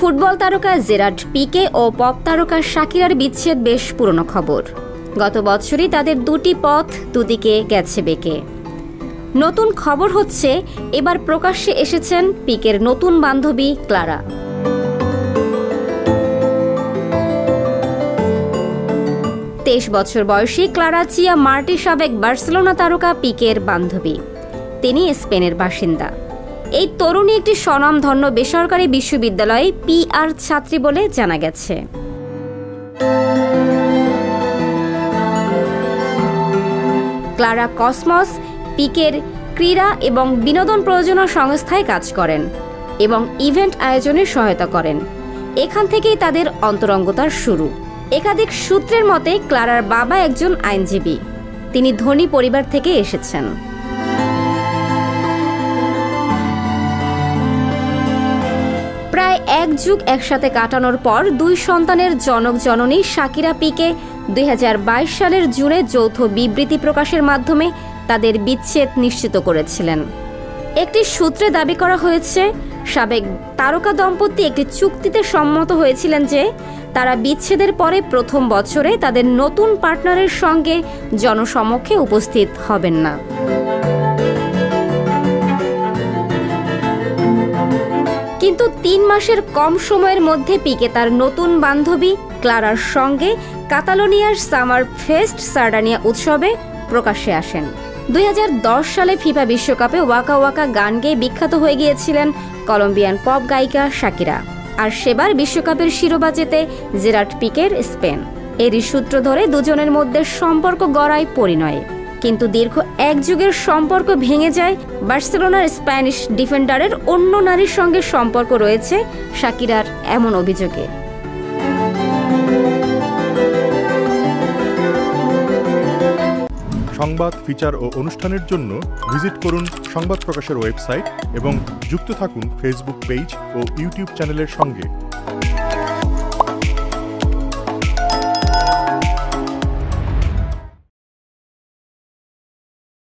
Football তারকা Gerard Pique ও pop তারকা শাকিরার বিচ্ছেদ বেশ পুরনো খবর। গত বছরই তাদের দুটি পথ দুদিকে গেছে বেঁকে। নতুন খবর হচ্ছে এবার প্রকাশ্যে এসেছেন পিকের নতুন বান্ধবী ক্লারা। তেইশ বছর বয়সী ক্লারা চিয়া মার্টি সাবেক বার্সেলোনা তারকা পিকের বান্ধবী। তিনি স্পেনের বাসিন্দা। এই তরুণী একটি স্বনামধন্য বেসরকারি বিশ্ববিদ্যালয়ে PR ছাত্রী বলে জানা গেছে। ক্লারা কসমস পিকের ক্রীড়া এবং বিনোদন প্রযোজনা সংস্থায় কাজ করেন এবং ইভেন্ট আয়োজনে সহায়তা করেন। এখান থেকেই তাদের অন্তরঙ্গতার শুরু। একাধিক সূত্রের মতে ক্লারার বাবা একজন আইনজীবী। তিনি ধনী পরিবার থেকে এসেছেন। প্রায় এক যুগ একসাথে কাটানোর পর দুই সন্তানের জনক জননী শাকিরা পিকে 2022 সালের জুনে যৌথ বিবৃতি প্রকাশের মাধ্যমে তাদের বিচ্ছেদ নিশ্চিত করেছিলেন। একটি সূত্রে দাবি করা হয়েছে, সাবেক তারকা দম্পতি একটি চুক্তিতে সম্মত হয়েছিলেন যে তারা বিচ্ছেদের পরে প্রথম বছরে তাদের নতুন পার্টনারের সঙ্গে জনসমক্ষে উপস্থিত হবেন না। কিন্তু 3 মাসের কম সময়ের মধ্যে পিকে তার নতুন বান্ধবী ক্লারার সঙ্গে কাতালোনিয়ার সামার ফেস্ট সার্ডানিয়া উৎসবে প্রকাশ্যে আসেন। 2010 সালে ফিফা বিশ্বকাপে ওয়াকা ওয়াকা গান গেয়ে বিখ্যাত হয়ে গিয়েছিলেন কলম্বিয়ান পপ গায়িকা শাকিরা। আর সেবার বিশ্বকাপের শিরোপা জেতে জেরার্ড পিকের স্পেন। এরই সূত্র ধরে দুজনের মধ্যে সম্পর্ক গড়ায় পরিণয়ে। কিন্তু দীর্ঘ এক যুগের সম্পর্ক ভেঙে যায় বার্সেলোনার স্প্যানিশ ডিফেন্ডারের অন্য নারীর সঙ্গে সম্পর্ক রয়েছে শাকিরার এমন অভিযোগে। সংবাদ, ফিচার ও অনুষ্ঠানের জন্য ভিজিট করুন সংবাদ প্রকাশের ওয়েবসাইট এবং যুক্ত থাকুন ফেসবুক পেজ ও ইউটিউব চ্যানেলের সঙ্গে।